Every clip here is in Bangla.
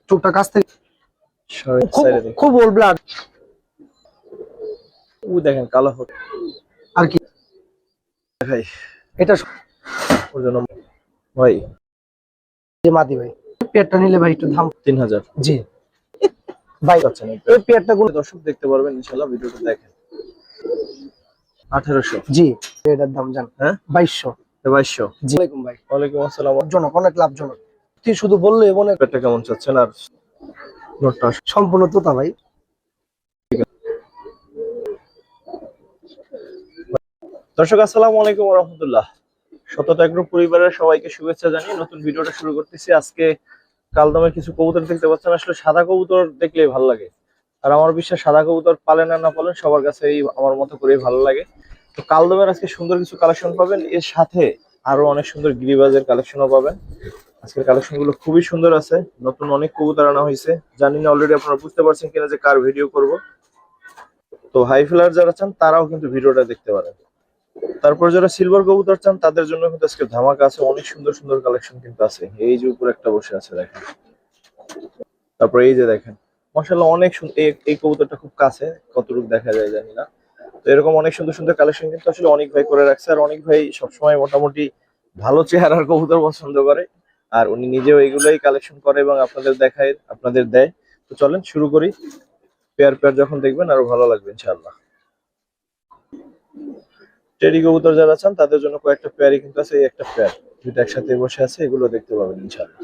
চোখটা কাছ থেকে সাইডে দেখুন, খুব ওল ব্লাড। ও দেখেন কালো হট আর কি ভাই, এটা ওর জন্য ভাই যে মাদি ভাই, পেয়ারটা নিলে ভাই একটু দাম 3000। জি ভাই, আচ্ছা এই পেয়ারটা গুলো দর্শক দেখতে পারবেন ইনশাআল্লাহ, ভিডিওটা দেখেন। 1800, জি এটার দাম জান হ্যাঁ 2200। 2200। জি ওয়ালাইকুম ভাই, ওয়ালাইকুম আসসালাম। লাভজনক, অনেক লাভজনক। তুই শুধু বললে মনে পেটটা কেমন চাচ্ছেন আর নোটটা? সম্পূর্ণ তোতা ভাই। দর্শক আসসালামু আলাইকুম ওয়া রাহমাতুল্লাহ। শততা এগ্রো পরিবারের সবাইকে শুভেচ্ছা জানিয়ে নতুন ভিডিওটা শুরু করতেছি। আজকে কালদমে কিছু কবুতর দেখতে পাচ্ছেন, আসলে সাদা কবুতর দেখলেই ভালো লাগে। আর আমার বিশ্বাস সাদা কবুতর পালেন আর না পালেন সবার কাছে আমার মতো করেই ভালো লাগে। তো কালদমের আজকে সুন্দর কিছু কালেকশন পাবেন, এর সাথে আরো অনেক সুন্দর গিরিবাজের কালেকশনও পাবেন। আজকের কালেকশন গুলো খুবই সুন্দর আছে, নতুন অনেক কবুতর আনা হয়েছে। জানি না অলরেডি আপনারা বুঝতে পারছেন কিনা যে কার ভিডিও করব। তো হাই ফ্লায়ার যারা চান তারাও কিন্তু ভিডিওটা দেখতে পারেন। তারপর যারা সিলভার কবুতর চান তাদের জন্য কিন্তু আজকে ধামাকা আছে, অনেক সুন্দর সুন্দর কালেকশন কিন্তু আছে। এই যে উপরে একটা বসে আছে দেখেন, তারপর এই যে দেখেন, মাশাআল্লাহ অনেক সুন্দর। এই কবুতরটা খুব কাছে, কতটুকু দেখা যায় জানি না। তো এরকম অনেক সুন্দর সুন্দর কালেকশন কিন্তু আসলে অনেক ভাই করে রাখছে। আর অনেক ভাই সবসময় মোটামুটি ভালো চেহারার কবুতর পছন্দ করে, আর উনি নিজেও এগুলোই কালেকশন করে এবং আপনাদের দেখায়, আপনাদের দেয়। তো চলেন শুরু করি। পেয়ার পেয়ার যখন দেখবেন আরো ভালো লাগবে ইনশাআল্লাহ। টেডি কবুতর যারা চান তাদের জন্য কয়েকটা পেয়ারই কিন্তু আছে, এই একটা পেয়ার দুইটা একসাথে বসে আছে, এগুলো দেখতে পাবেন ইনশাআল্লাহ।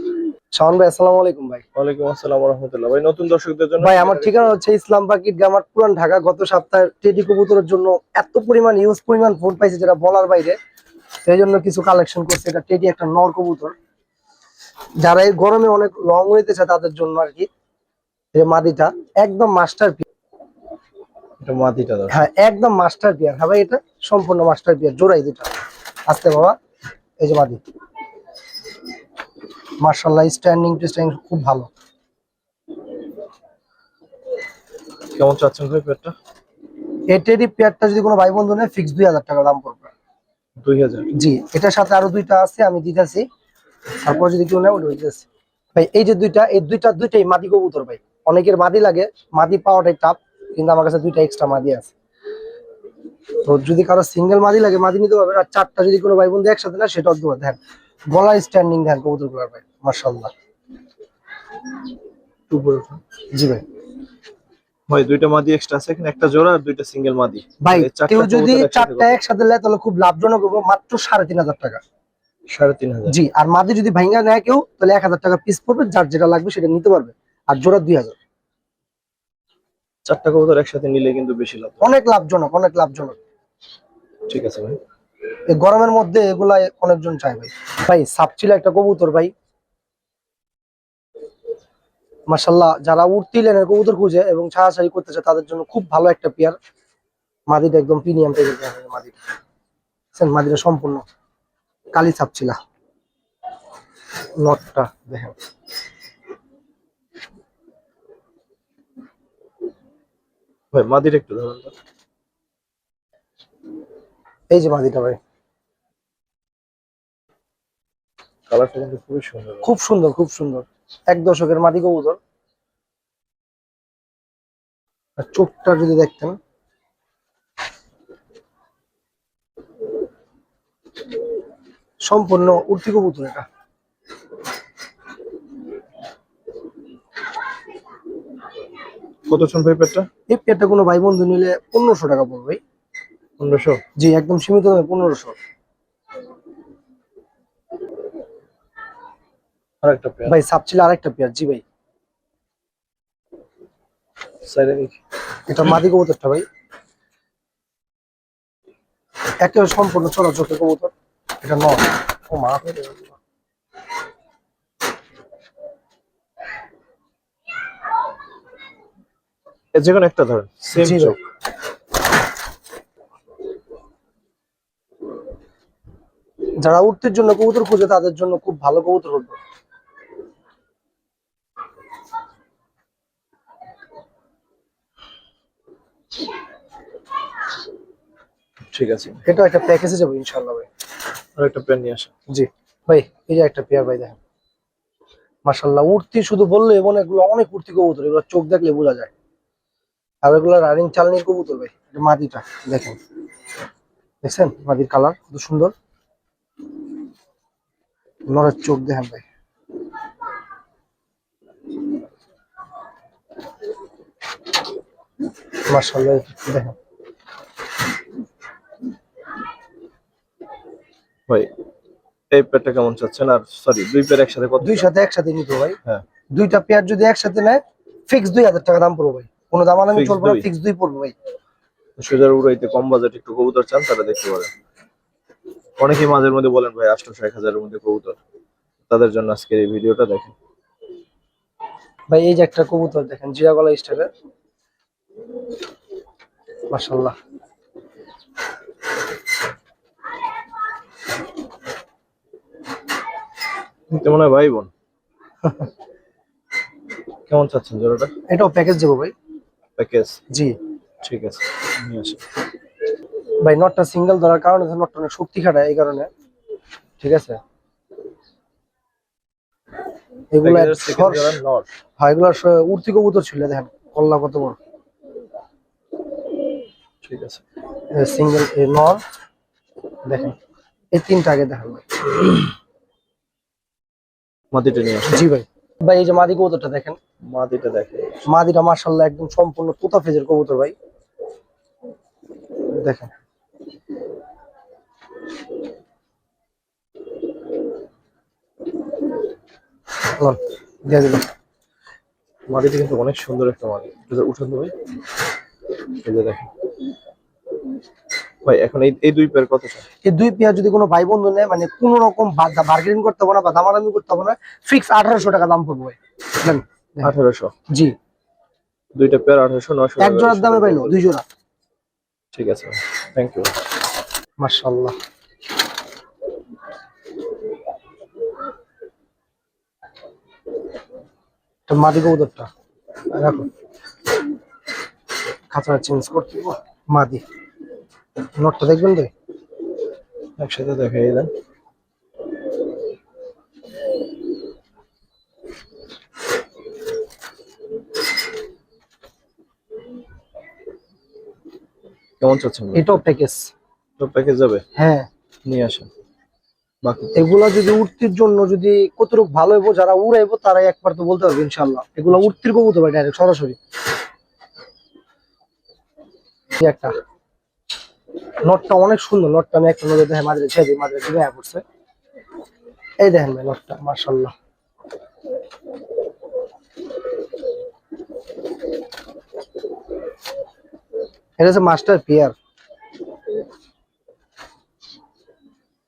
শাওন ভাই আসসালামু আলাইকুম ভাই। ওয়ালাইকুম আসসালাম ওয়া রাহমাতুল্লাহ। ভাই নতুন দর্শকদের জন্য ভাই আমার ঠিকানা হচ্ছে ইসলাম পাকিট গামার পুরান ঢাকা। গত সপ্তাহে টেডি কবুতরের জন্য এত পরিমাণ ইউজ পরিমাণ ফোন পাইছে যেটা বলার বাইরে, সেই জন্য কিছু কালেকশন করছে। এটা টেডি একটা নর কবুতর, যারা এই গরমে অনেক লং হইতে চায় তাদের জন্য আর কি। এই মাদিটা একদম মাস্টার পিয়ার। এটা মাদিটা দর্শক। হ্যাঁ একদম মাস্টার পিয়ার। হ্যাঁ ভাই এটা সম্পূর্ণ মাস্টার পিয়ার, জোড়াই দুটা। আস্তে বাবা, এই যে মাদি, মার্শাল্লাহ স্ট্যান্ডিং টু স্ট্যান্ডিং খুব ভালো। কেমন চাচ্ছেন ভাই পেয়ারটা? এই টেডি পেয়ারটা যদি কোনো ভাই বন্ধু নেয় ফিক্স 2000 টাকা দাম পড়বে। 2000। জি এটার সাথে আরো দুইটা আছে, আমি দিতেছি। তারপর যদি কেউ নেয় ওটা দিতেছি ভাই। এই যে দুইটা, এই দুইটাই মাদি কবুতর ভাই। অনেকের মাদি লাগে, মাদি পাওয়াটাই টাফ, কিন্তু আমার কাছে দুইটা এক্সট্রা মাদি আছে। তো যদি কারো সিঙ্গেল মাদি লাগে মাদি নিতে পারবে। আর চারটা যদি কোনো ভাই বন্ধু একসাথে না সেটাও দেবো। দেখেন গলার স্ট্যান্ডিং, দেখেন কবুতর গুলার ভাই মাশাআল্লাহ। জি ভাই। ভাই দুইটা মাদি এক্সট্রা আছে, এখানে একটা জোড়া আর দুইটা সিঙ্গেল মাদি। ভাই এই চারটা কেউ যদি কবুতর একসাথে চারটা একসাথে নেয় তাহলে খুব লাভজনক হবে, মাত্র 3500 টাকা। 3500। জি আর মাদি যদি ভাঙ্গা নেয় কেউ তাহলে 1000 টাকা পিস পড়বে, যার যেটা লাগবে সেটা নিতে পারবে। আর জোড়া 2000। চারটা কবুতর একসাথে নিলে কিন্তু বেশি লাভ। অনেক লাভজনক, অনেক লাভজনক। ঠিক আছে ভাই। এই গরমের মধ্যে এগুলা অনেকজন চায় ভাই। ভাই সাপচিলা একটা কবুতর ভাই, মাশাআল্লাহ যারা উঠতি লাইনের কবুতর খুঁজে এবং ছাড়াছাড়ি করতে চায় তাদের জন্য খুব ভালো একটা পেয়ার। মাদিটা একদম প্রিমিয়াম টাইপের মাদিটা, মাদিটা সম্পূর্ণ কালি সাপচিলা। নটটা দেখেন, ভাই মাদির একটু ধরুন তো। এই যে মাদিটা ভাই, কালারটা কিন্তু খুবই সুন্দর। খুব সুন্দর, খুব সুন্দর। 1 দশকের মাদি কবুতর। আর চোখটা যদি দেখতেন, সম্পূর্ণ উঠতি কবুতর এটা। কত চুন ভাই পেয়ারটা? এই পেয়ারটা কোনো ভাই বন্ধু নিলে 1500 টাকা পড়বে ভাই। 1500। জি একদম সীমিত দামে 1500। আর একটা পেয়ার ভাই সাপচিলা আরেকটা পেয়ার। জি ভাই, সাইডে দেখি। এটা মাদি কবুতরটা ভাই, একেবারে সম্পূর্ণ চলা চোখে কবুতর। এটা নর। ও মা, এর যে কোনো একটা ধরেন, সেম জি ভাই। চোখ। যারা উঠতির জন্য কবুতর খুঁজে তাদের জন্য খুব ভালো কবুতর হবে। ঠিক আছে, এটা একটা প্যাকেজে যাবে ইনশাআল্লাহ ভাই। আর একটা পেয়ার নিয়ে আসা। জি ভাই, এই যে একটা পেয়ার ভাই দেখেন, মাশাআল্লাহ উঠতি শুধু বললে এবং এগুলো অনেক উঠতি কবুতর, এগুলো চোখ দেখলে বোঝা যায়। আর এগুলো রানিং চালনির কবুতর ভাই। এটা মাদিটা দেখেন, দেখছেন মাদির কালার কত সুন্দর, নরের চোখ দেখেন ভাই। মাশাআল্লাহ দেখেন ভাই এই পেয়ারটা কেমন চাচ্ছেন? আর সরি, দুই পেয়ার একসাথে কত? দুই সাথে একসাথে নিতে ভাই। হ্যাঁ, দুইটা পেয়ার যদি একসাথে নেয় ফিক্স 2000 টাকা দাম পড়বে ভাই, কোনো দামাদামি Fix চলবে না, 2? ফিক্স 2 পড়বে ভাই। সোজার উড়াইতে কম বাজেট একটু কবুতর চান তারা দেখতে পারেন। অনেকেই মাঝের মধ্যে বলেন ভাই 800-1000 মধ্যে কবুতর, তাদের জন্য আজকের এই ভিডিওটা দেখেন। ভাই এই যে একটা কবুতর দেখেন জিরা গলা স্টাইলের, মাশাআল্লাহ। তো মনে হয় ভাই বোন। কেমন চাচ্ছেন জোড়াটা? এটাও প্যাকেজ দেবো ভাই। প্যাকেজ? জি ঠিক আছে, নিয়ে আসেন। ভাই, নটটা সিঙ্গেল ধরার কারণে নটটা অনেক শক্তি খাটায় এই কারণে, ঠিক আছে। এগুলা প্যাকেজের সেকেন্ড জোড়া নর। হ্যাঁ এগুলা উড়তি কবুতর ছিল দেখেন, কল্লা কত বড়। ঠিক আছে, সিঙ্গেল নর দেখেন, এই তিনটা আগে দেখেন ভাই। মাদিটা নিয়ে আসেন। জি ভাই। ভাই এই যে মাদি কবুতরটা দেখেন, মাদিটা দেখেন। মাদিটা মাশাআল্লাহ একদম সম্পূর্ণ তোতা ফেজের কবুতর ভাই, দেখেন। লন, দিয়ে দিলাম। মাদিটা কিন্তু অনেক সুন্দর একটা মাদি। এটা উঠান তো ভাই, এই যে দেখেন ভাই। এখন এই দুই পেয়ার কত চান? এই দুই পেয়ার যদি কোনো ভাই বন্ধু নেয় মানে কোনো রকম বার্গেনিং করতে হবে না বা দামাদামি করতে হবে না, ফিক্স 1800 টাকা দাম পড়বে ভাই। নেন। 1800? জি, দুইটা পেয়ার 1800, 900 এক জোড়ার দামে পাইলো দুই জোড়া। ঠিক আছে, থ্যাংক ইউ। মাশাআল্লাহ। এটা মাদি কবুতরটা রাখো, খাঁচা চেঞ্জ করতে হবে। মাদি নটটা দেখবেন ভাই, একসাথে দেখাই দেন। কেমন চাচ্ছেন ভাই? এটাও প্যাকেজ। তো প্যাকেজ যাবে, হ্যাঁ নিয়ে আসেন। বাকি এগুলা যদি উঠতির জন্য যদি কতটুকু ভালো হইবো, যারা উড়াইবো তারাই একবার তো বলতে পারবে ইনশাল্লাহ। এগুলা উঠতির কবুতর ভাই, ডাইরেক্ট সরাসরি। এই একটা নটটা অনেক সুন্দর, নটটা আমি একটা নজর দেখে মাঝে ছেড়ে দিই, মাঝে কিভাবে করছে। এই দেখেন ভাই নটটা মাশাআল্লাহ। এটা হচ্ছে মাস্টার পেয়ার,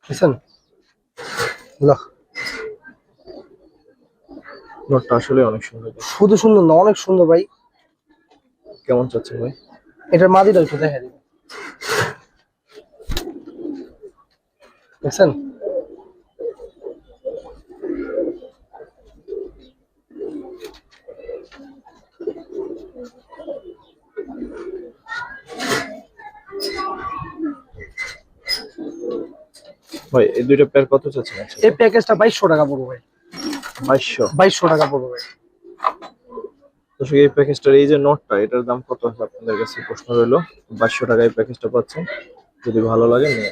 বুঝছেন? লহ, নোটটা আসলে অনেক সুন্দর। শুধু সুন্দর না, অনেক সুন্দর ভাই। কেমন চাচ্ছেন ভাই? এটার মাদিটা একটু দেখে দিন, দেখছেন? ভাই এই দুইটা পেয়ার কত চাচ্ছেন এই একসাথে? প্যাকেজটা 2200 টাকা পড়বে ভাই। 2200? 2200 টাকা পড়বে ভাই। দর্শক এই প্যাকেজটার এই যে নোটটা, এটার দাম কত আছে আপনাদের কাছে প্রশ্ন রইলো। 2200 টাকায় প্যাকেজটা পাচ্ছেন, যদি ভালো লাগে নিয়ে।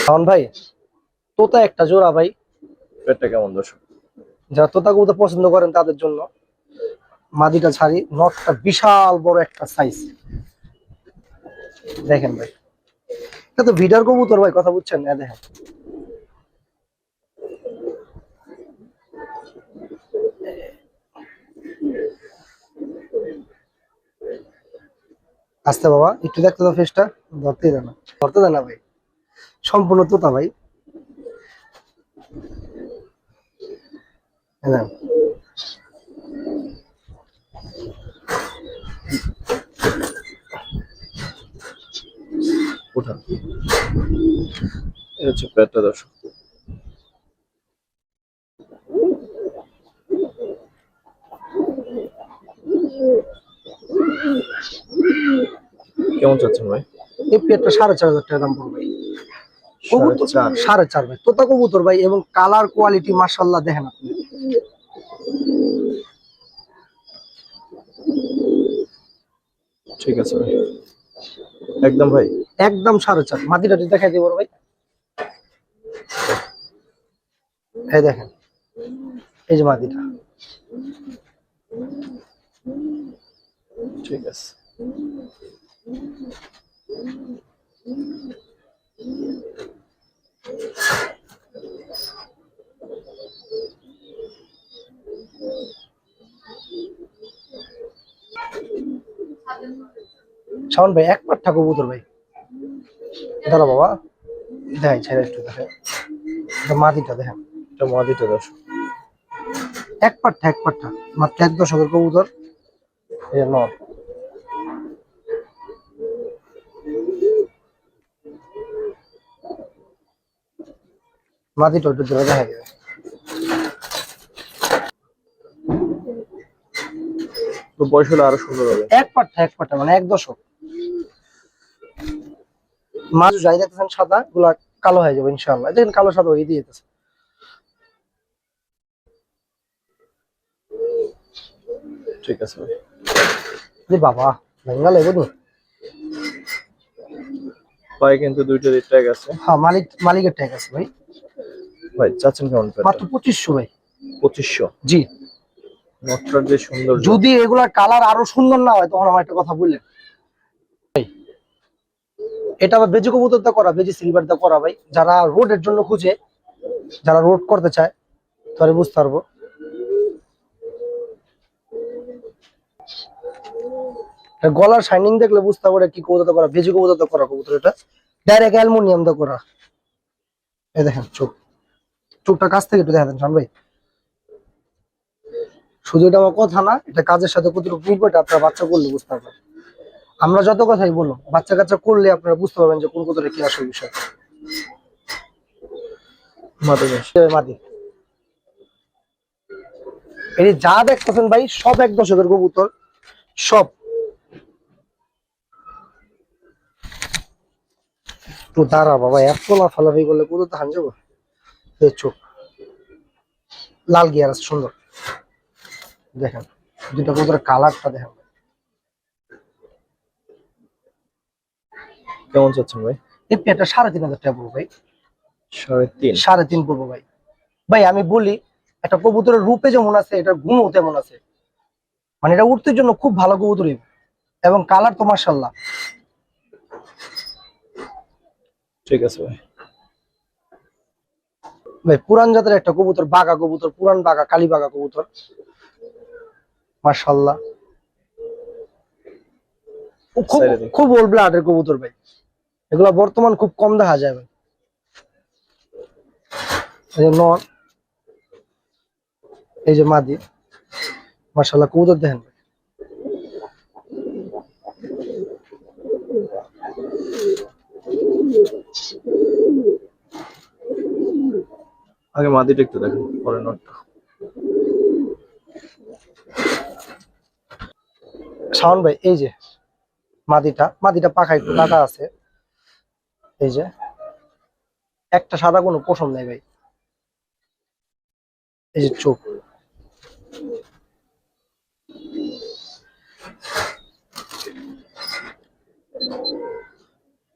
শাওন ভাই তোতা একটা জোড়া ভাই, পেয়ারটা কেমন দর্শক? যারা তোতা কবুতর পছন্দ করেন তাদের জন্য। মাদিটা ছাড়ি, নটটা বিশাল বড় একটা সাইজ দেখেন ভাই। এটা তো ভিডার কবুতর ভাই, কথা বুঝছেন না? দেখেন আস্তে বাবা, একটু দেখতে তো ফেসটা, ধরতে দেয় না, ধরতে দেয় না ভাই, সম্পূর্ণ তোতা ভাই। হ্যাঁ উঠান। এই হচ্ছে পেয়ারটা দর্শক। কেমন চাচ্ছেন ভাই? এই পেয়ারটা 4500 টাকা দাম পড়বে ভাই। কবুতর 4.5 ভাই, তোতা কবুতর ভাই, এবং কালার কোয়ালিটি মাশাআল্লাহ দেখেন আপনি। ঠিক আছে ভাই, একদম ভাই, একদম 4.5। মাদিটা দেখাই দিব ভাই, এই দেখেন, এই যে মাদিটা। ঠিক আছে। শাওন ভাই এক পাট্টা কবুতর ভাই, দাঁড়া বাবা, দেখাই ছেড়ে একটু দেখেন, এটা মাদিটা দেখেন, এটা মাদিটা দর্শক, এক পাট্টা মাত্র 1 দশকের কবুতর, এই যে নর। মাদিটা একটু ধরে দেখা যাবে, তো বয়স হলে আরো সুন্দর হবে। এক পাট্টা মানে 1 দশক। মাছ যাই দেখতেছেন সাদা, গুলা কালো হয়ে যাবে ইনশাআল্লাহ, দেখেন কালো সাদা হয়ে দিয়েছে। ঠিক আছে ভাই, বাবা ভেঙ্গা লাগবে নি। পায়ে কিন্তু দুইটা ট্যাগ আছে। হ্যাঁ, মালিকের ট্যাগ আছে ভাই। ভাই চাচ্ছেন কেমন? মাত্র 2500 ভাই। 2500? জি। নটটার যে সুন্দর, যদি এগুলা কালার আরো সুন্দর না হয় তখন আমার একটা কথা বললেন ভাই, এটা আবার বেজি কবুতর দা করা, বেজি সিলভার দা করা ভাই। যারা রোডের জন্য খুঁজে, যারা রোড করতে চায় তারা বুঝতে পারবো। গলার শাইনিং দেখলে বুঝতে পারবে কি কবুতর দা করা, বেজি কবুতর দা করা কবুতর। এটা ডাইরেক্ট অ্যালুমিনিয়াম দা করা। এই দেখেন চোখটা কাছ থেকে একটু দেখা দেন শান ভাই। শুধু এটা আমার কথা না, এটা কাজের সাথে কতটুকু মিলবে এটা আপনারা বাচ্চা করলে বুঝতে পারবেন। আমরা যত কথাই বলুন, বাচ্চা কাচ্চা করলে আপনারা বুঝতে পারবেন যে কোন কতটা কি আসল বিষয়। মাদি এই যা দেখতেছেন ভাই সব 1 দশকের কবুতর, সব। তো দাঁড়া বাবা, এত লাফালাফি করলে কবুতর তো হান যাবো। চোখ লাল গিয়ার আছে সুন্দর, দেখেন দুটা কবুতরের কালারটা দেখেন। কেমন চাচ্ছেন ভাই? এই পেয়ারটা 3,500 টাকা পড়বো ভাই। 3.5? 3.5 পড়বো ভাই। ভাই আমি বলি, একটা কবুতরের রূপে যেমন আছে, এটার গুণও তেমন আছে। মানে এটা উঠতে জন্য খুব ভালো কবুতরই, এবং কালার তো মাশাআল্লাহ। ঠিক আছে ভাই। ভাই পুরান জাতের একটা কবুতর, বাঘা কবুতর, পুরান বাঘা, কালী বাঘা কবুতর, মাশাআল্লাহ। খুব ওল্ড ব্লাডের কবুতর ভাই, এগুলা বর্তমান খুব কম দেখা যায় ভাই। এই যে নর, এই যে মাদি, মাশাআল্লাহ কবুতর দেখেন ভাই। আগে মাদিটা একটু দেখেন, পরে নটটা। শাওন ভাই এই যে মাদিটা পাখা একটু কাটা আছে, এই যে একটা সাদা কোনো পশম নেই ভাই। এই যে চোখ,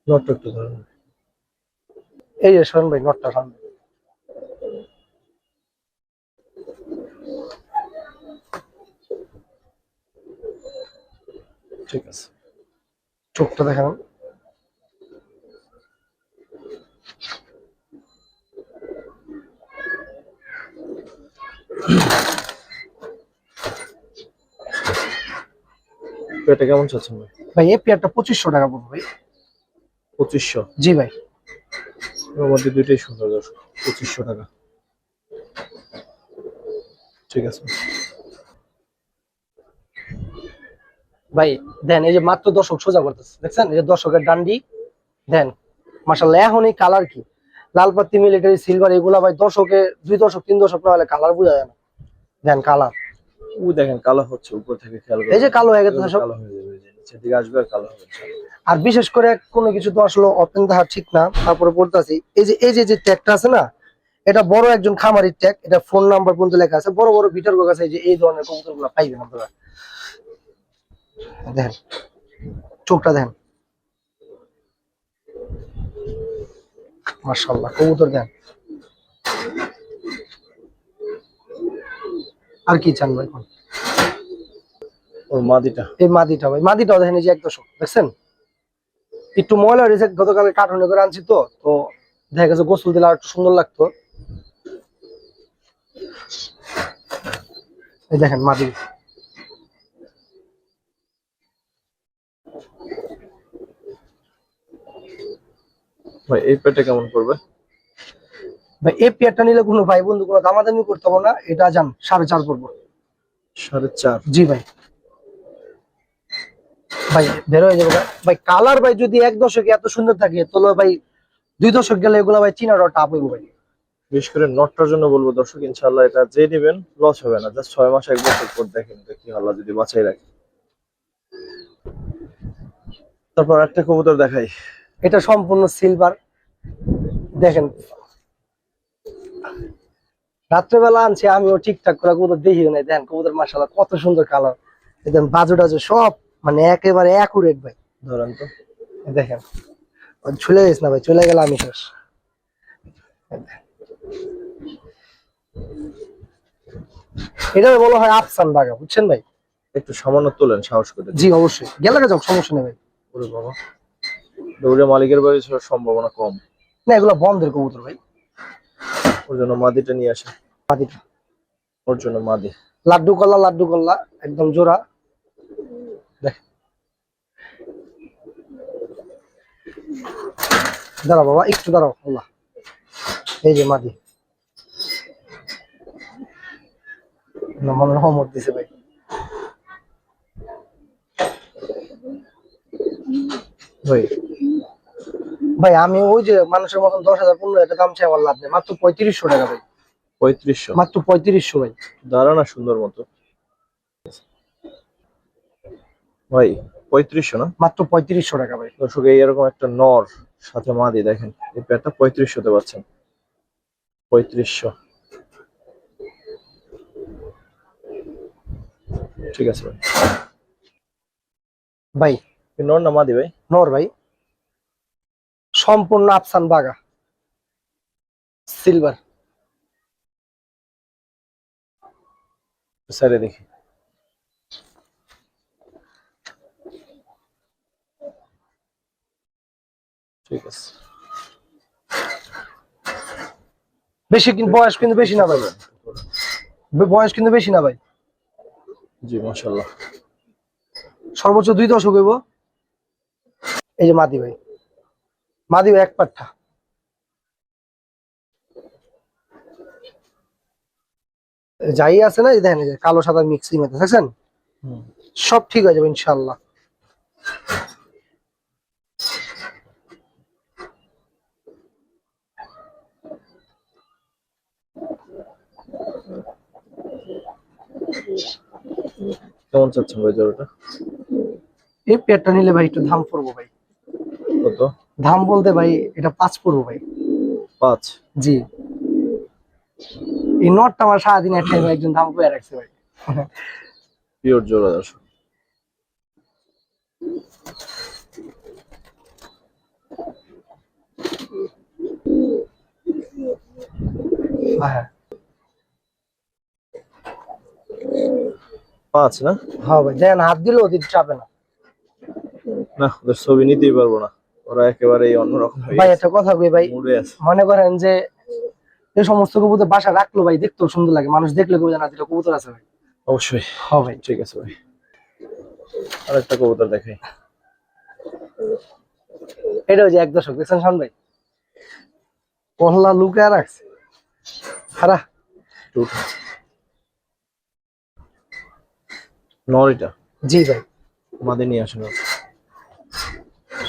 নটটা একটু ধরেন। এই যে শাওন ভাই নটটা সামনে, ঠিক আছে, চোখটা দেখেন। এটা কেমন চাচ্ছেন ভাই? ভাই এই পেয়ারটা 2500 টাকা পড়বে ভাই। 2500? জি ভাই। এর মধ্যে দুইটাই সুন্দর দর্শক, 2500 টাকা। ঠিক আছে ভাই দেন, এই যে মাত্র দর্শক সোজা করতেছে, দেখছেন এই যে দর্শকের ডান্ডি দেন, মাশাআল্লাহ। এখন এই কালার কি, লাল পাত্তি, মিলিটারি, সিলভার, এগুলা ভাই দর্শকে 2 দশক 3 দশক না হলে কালার বোঝা যায় না। দেন কালার, ও দেখেন কালো হচ্ছে উপর থেকে, খেয়াল এই যে কালো হয়ে গেছে করুন, সব। কালো হয়ে যাবে, এই যে নিচের দিকে আসবে আর কালো হবে। আর বিশেষ করে কোনো কিছু তো আসলে ওপেন থাকা ঠিক না, তারপরে বলতেছি এই যে ট্যাগটা আছে না, এটা বড় একজন খামারির ট্যাগ, এটা ফোন নাম্বার পর্যন্ত লেখা আছে, বড় বড় বিটার কাছে এই ধরনের কবুতরগুলো পাইবেন আপনারা। দেখেন চোখটা দেখেন, মাশাআল্লাহ কবুতর দেখেন। আর কি চান ভাই? ওর মাদিটা এই মাদিটা ভাই, মাদিটাও দেখেন, এই যে এক দশক দেখছেন, একটু ময়লা হয়েছে, গতকালে কার্টুনে করে আনছি তো তো দেখা গেছে গোসল দিলে আর একটু সুন্দর লাগতো। এই দেখেন মাদি, ভাই এই পেটে কেমন পড়বে? ভাই এই পেয়ারটা নিলে কোনো ভাই বন্ধু কোনো দামাদামি করতে হবে না, এটা যান 4.5 পড়বো। 4.5? জি ভাই, ভাই বের হয়ে যাবে ভাই। কালার ভাই যদি এক দশকে এত সুন্দর থাকে তাহলে ভাই 2 দশক গেলে এগুলো ভাই চিনারও টাপ হইব ভাই। বিশেষ করে নটটার জন্য বলবো দর্শক, ইনশাআল্লাহ এটা যে নেবেন লস হবে না। জাস্ট 6 মাস 1 বছর পর দেখেন তো কি আল্লাহ যদি বাঁচাই রাখে। তারপর একটা কবুতর দেখাই। এটা সম্পূর্ণ সিলভার, দেখেন রাত্রেবেলা আনছি আমিও ঠিকঠাক করে কবুতর দেখিও নাই, দেখেন কবুতর মাশাআল্লাহ কত সুন্দর কালার, দেখেন বাজু টাজু সব মানে একেবারে অ্যাকুরেট ভাই। ধরেন তো। দেখেন চলে গেছ না ভাই, চলে গেলে আমি শেষ। এটা বলা হয় আফসান বাগা, বুঝছেন ভাই? একটু সামান্য তোলেন সাহস করে। জি অবশ্যই, গেলে যাও সমস্যা নেই ভাই। ওরে বাবা, দৌড়ে মালিকের বাড়ি যাওয়ার সম্ভাবনা কম। না এগুলো বন্ধের কবুতর ভাই। ওর জন্য মাদিটা নিয়ে আসে। মাদিটা ওর জন্য মাদি। লাড্ডু কল্লা একদম জোড়া। দেখ দাঁড়াও বাবা, একটু দাঁড়াও আল্লাহ। এই যে মাদি, মনে রহমত দিছে ভাই। ভাই ভাই আমি ওই যে মানুষের মতন 10,000 15,000 দাম চাই, আমার লাভ নেই, মাত্র 3500 টাকা ভাই, 3500? মাত্র 3500 ভাই। দাঁড়ানা সুন্দর মতো ভাই, 3500 না? মাত্র 3500 টাকা ভাই। দর্শক এই এরকম একটা নর সাথে মাদি দেখেন, এই পেয়ারটা 3500 তে পাচ্ছেন। 3500, ঠিক আছে ভাই। ভাই এই নর না মাদি ভাই? নর ভাই, সম্পূর্ণ আফসান বাগা সিলভার। স্যারে দেখি। ঠিক আছে। বেশি কিন্তু বয়স কিন্তু বেশি না ভাই, বয়স কিন্তু বেশি না ভাই। জি মাশাআল্লাহ। সর্বোচ্চ 2 দশক হইব। এই যে মাদি ভাই, মাদি ভাই এক পাট্টা। যাই আছে না, এই দেখেন এই যে কালো সাদা মিক্সিং আছে দেখছেন, সব ঠিক হয়ে যাবে ইনশাআল্লাহ। কেমন চাচ্ছেন ভাই জোড়াটা? এই পেয়ারটা নিলে ভাই একটু দাম পড়বো ভাই। কত? দাম বলতে ভাই এটা 5 পড়বো ভাই। 5? জি, এই নটটা আমার সারাদিন একটা একজন দাম করে রাখছে ভাই। পিওর জোড়া দর্শক। হ্যাঁ 5 না? হ্যাঁ ভাই, দেখেন হাত দিলেও দিতে চাবে না। না ওদের ছবি নিতেই পারবো না, ওরা একেবারে অন্যরকম হয়ে ভাই গেছে, একটা কথা কই ভাই, মুডে আছে। মনে করেন যে এই সমস্ত কবুতর বাসা রাখলো ভাই দেখতেও সুন্দর লাগে, মানুষ দেখলে কবুতর না দিলে কবুতর আছে ভাই। অবশ্যই। হ্যাঁ ভাই, ঠিক আছে ভাই, আরেকটা কবুতর দেখাই। এটা ওই যে এক দশক দেখছেন শান ভাই, কল্লা লুকায় রাখছে খারা। নরিটা জি ভাই, মাদি নিয়ে আসেন।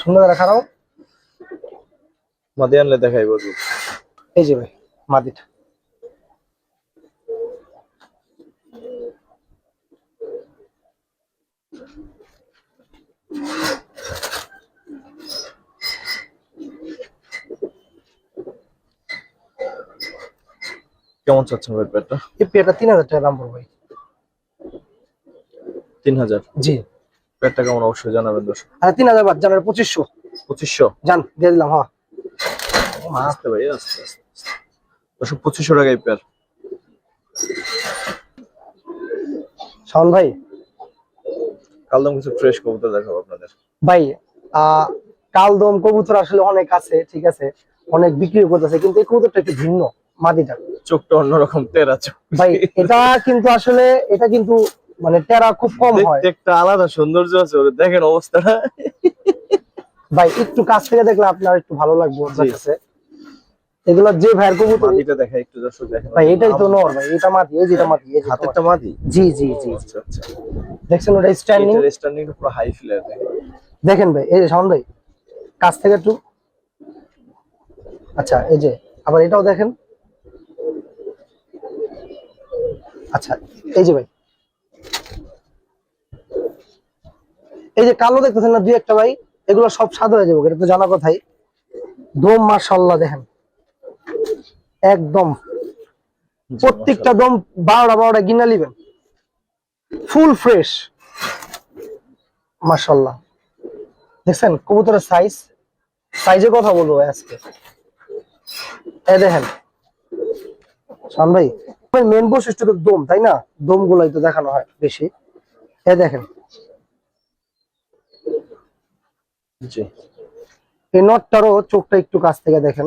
সুন্দর করে খারাও। মাদি আনলে দেখাই বলবো। এই যে ভাই মাদিটা, কেমন চাচ্ছেন ভাই পেয়ারটা? এই পেয়ারটা 3000 টাকা দাম পড়বে ভাই। 3000। জি। পেয়ারটা কেমন অবশ্যই জানাবেন দর্শক। আর 3000 বাদ জানার 2500 2500 জান দিয়ে দিলাম। হ্যাঁ আসতে ভাই আস্তে আস্তে দর্শক 2500 টাকায় পেয়ার। শাওন ভাই, কালদম কিছু ফ্রেশ কবুতর দেখাবো আপনাদের। ভাই কালদম কবুতর আসলে অনেক আছে, ঠিক আছে, অনেক বিক্রি করতেছে, কিন্তু এই কবুতরটা একটু ভিন্ন মাদিটা। চোখটা অন্যরকম, তেরা চোখ ভাই এটা কিন্তু আসলে এটা কিন্তু মানে টেরা খুব কম হয় দেখতে একটা আলাদা সৌন্দর্য আছে ওরে, দেখেন অবস্থাটা। ভাই। একটু কাছ থেকে দেখলে আপনার একটু ভালো লাগবে ওর জি। কাছে। এগুলা যে ভাইয়ের কবুতর মাদিটা দেখাই একটু দর্শক, দেখেন ভাই, এটাই তো নর ভাই, এটা মাদি, এই যেটা মাদি, এই যে হাতেরটা মাদি। জি জি জি জি। আচ্ছা আচ্ছা, দেখছেন ওটা স্ট্যান্ডিং, এটার স্ট্যান্ডিং পুরো হাই ফ্লেয়ার দেখেন। দেখেন ভাই, এই যে শাওন ভাই কাছ থেকে একটু। আচ্ছা এই যে আবার এটাও দেখেন। আচ্ছা এই যে ভাই, এই যে কালো দেখতেছেন না দুই একটা ভাই, এগুলো সব সাদা হয়ে যাবে, এটা তো জানা কথাই। দম মাশাআল্লাহ দেখেন একদম প্রত্যেকটা দম 12টা গিনা নিবেন, ফুল ফ্রেশ মাশাআল্লাহ। দেখছেন কবুতরের সাইজে কথা বলবো ভাই আজকে। এই দেখেন শান ভাই, মেন বৈশিষ্ট্য তো দম, তাই না? দম গুলাই তো দেখানো হয় বেশি। এই দেখেন জি। এই নটটারও চোখটা একটু কাছ থেকে দেখেন,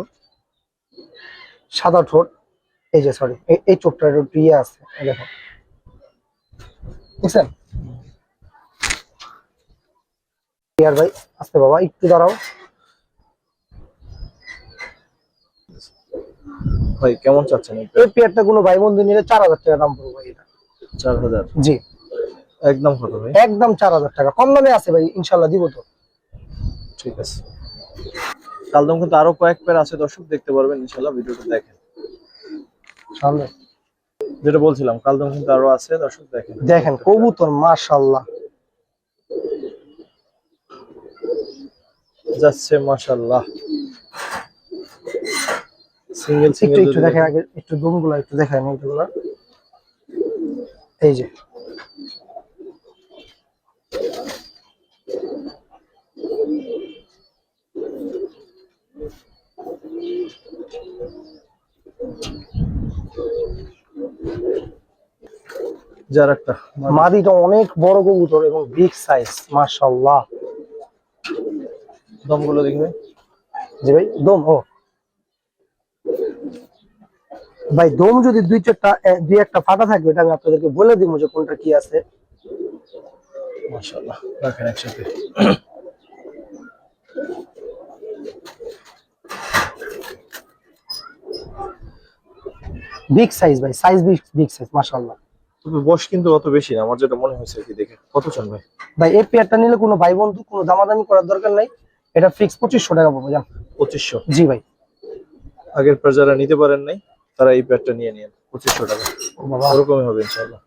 সাদা ঠোঁট। এই যে সরি, এই চোখটার একটু ইয়ে আছে, এই দেখেন বুঝছেন? ইয়ার ভাই আস্তে বাবা, একটু দাঁড়াও। ভাই কেমন চাচ্ছেন এই এই পেয়ারটা কোনো ভাই বন্ধু নিলে 4000 টাকা দাম পড়বে ভাই এটা। 4000? জি একদম কত ভাই? একদম 4000 টাকা, কম দামে আছে ভাই, ইনশাল্লাহ দিব তো। ঠিক আছে। কালদম কিন্তু আরো কয়েক পেয়ার আছে দর্শক, দেখতে পারবেন ইনশাআল্লাহ, ভিডিওটা দেখেন। সামনে যেটা বলছিলাম কালদম কিন্তু আরো আছে দর্শক, দেখেন দেখেন কবুতর মাশাআল্লাহ যাচ্ছে মাশাআল্লাহ। সিঙ্গেল একটু সিঙ্গেল একটু দেখেন আগে, একটু দমগুলো একটু দেখেন এইগুলো। এই যে যার একটা মাদিটা অনেক বড় কবুতর এবং বিগ সাইজ মাশাআল্লাহ। দমগুলো দেখবে। জি ভাই দম, ও ভাই দম যদি দুই একটা ফাটা থাকবে, এটা আমি আপনাদেরকে বলে দিব যে কোনটা কি আছে। মাশাআল্লাহ রাখেন একসাথে। বিগ সাইজ ভাই, সাইজ বিগ সাইজ মাশাআল্লাহ। তবে বয়স কিন্তু অত বেশি না, আমার যেটা মনে হয়েছে আর কি দেখে। কত চান ভাই? ভাই এই পেয়ারটা নিলে কোনো ভাই বন্ধু কোনো দামাদামি করার দরকার নাই, এটা ফিক্স 2500 টাকা পড়বে জান। 2500? জি ভাই। আগের পর যারা নিতে পারেন নাই তারা এই প্যাডটা নিয়ে নিন, 2500 টাকা ও বাবা, ওরকমই হবে ইনশাআল্লাহ।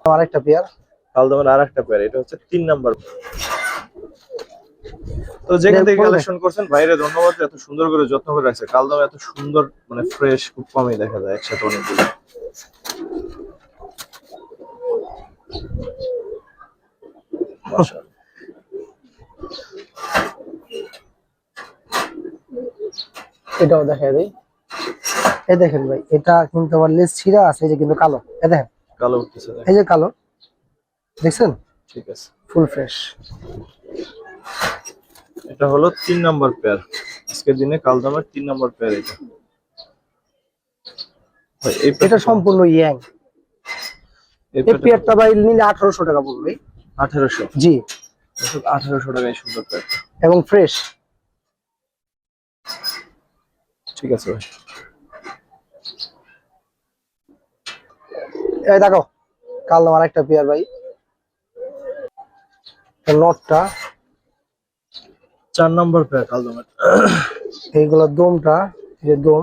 আমার একটা পেয়ার কালদমের আর একটা প্যাড, এটা হচ্ছে 3 নাম্বার। তো যেখান থেকে কালেকশন করছেন ভাইরে ধন্যবাদ, এত সুন্দর করে যত্ন করে রাখছে। কালদম এত সুন্দর মানে ফ্রেশ খুব কমই দেখা যায় একসাথে অনেকগুলো। মাশাআল্লাহ। এটাও দেখা দেই। এই দেখেন ভাই, এটা কিন্তু আমার লেজ ছিঁড়া আছে, এই যে কিন্তু কালো, এই দেখেন কালো উঠতেছে দেখেন। এই যে কালো, দেখছেন ঠিক আছে। Full fresh. এটা হলো 3 নাম্বার পেয়ার, আজকের দিনে কালদমের 3 নাম্বার পেয়ার এটা। ভাই এই এটা সম্পূর্ণ ইয়াং। এই পেয়ারটা ভাই নিলে 1800 টাকা পড়বে। 1800? জি 1800 টাকায় সুন্দর পেয়ার এবং ফ্রেশ। ঠিক আছে ভাই। এই দেখো কাল আমার একটা পেয়ার ভাই, নটটা 4 নাম্বার পেয়ার কালদমের। এইগুলো দমটা, এই যে দম।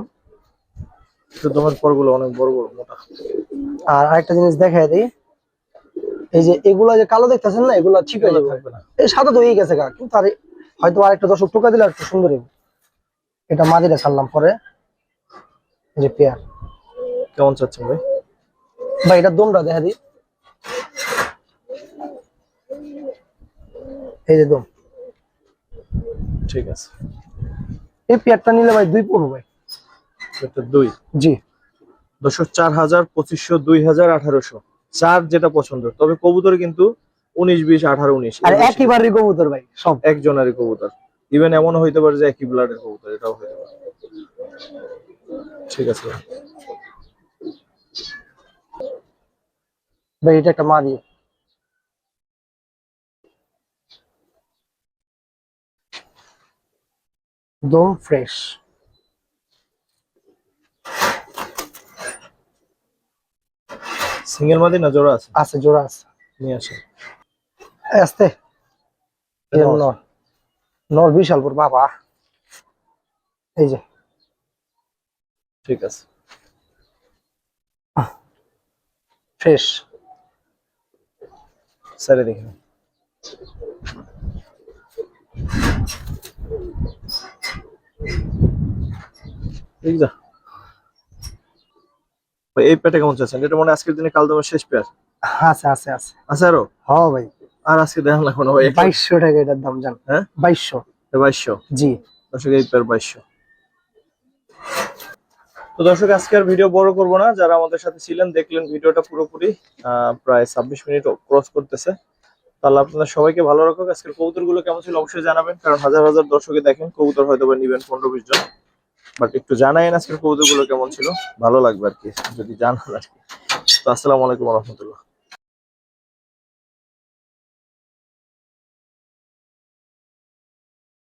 তো দমের পরগুলো অনেক বড় বড় মোটা। আর আরেকটা জিনিস দেখাই দিই, এই যে এগুলা যে কালো দেখতেছেন না, এগুলা ঠিক হয়ে যাবে, থাকবে না। এই সাদা তো হয়ে গেছে গা, কিন্তু আর হয়তো আরেকটা দর্শক টোকা দিলে একটু সুন্দর হবে। এটা মাদিটা ছাড়লাম পরে। এই যে পেয়ার। কেমন চাচ্ছেন ভাই? ভাই এটা দমটা দেখা দিই, এই যে দম। ঠিক আছে, এই পেয়ারটা নিলে ভাই 2 পড়বো ভাই। এটা 2। জি। দর্শক 4000, 2500, 2000, 1800, চার যেটা পছন্দ। তবে কবুতর কিন্তু 19, 20, 18, 19 আর একইবারই কবুতর ভাই সব। একজনেরই কবুতর। ইভেন এমন হইতে পারে যে একই ব্লাডের কবুতর, এটাও হইতে পারে। ঠিক আছে ভাই। ভাই এটা একটা মাদি, দম ফ্রেশ। সিঙ্গেল মাদি না জোড়া আছে? আছে, জোড়া আছে। নিয়ে আসেন। আস্তে। এর নর, নর বিশাল বড় বাবা। এই যে ঠিক আছে, ফ্রেশ। স্যারে দেখেন। ঠিক যা ভাই, এই পেটে কেমন চাচ্ছেন? এটা মনে হয় আজকের দিনে কালদমের শেষ পেয়ার। আছে আছে আছে। আছে আরো? হ্যাঁ ভাই, আর আজকে দেখান লাগবে না ভাই। 2200 টাকা এটার দাম জান। হ্যাঁ 2200। 2200। জি। দর্শক এই পেয়ার 2200। তো দর্শক আজকে আর ভিডিও বড় করব না, যারা আমাদের সাথে ছিলেন দেখলেন ভিডিওটা পুরোপুরি প্রায় 26 মিনিট ক্রস করতেছে। তাহলে আপনারা সবাইকে ভালো রাখুক। আজকের কবুতর গুলো কেমন ছিল অবশ্যই জানাবেন, কারণ হাজার হাজার দর্শকে দেখেন কবুতর হয়তো বা নিবেন 15-20 জন, বাট একটু জানাইন আজকের কবুতর গুলো কেমন ছিল, ভালো লাগবে আর কি যদি জানান আর কি। তো আসসালামু আলাইকুম রহমতুল্লাহ।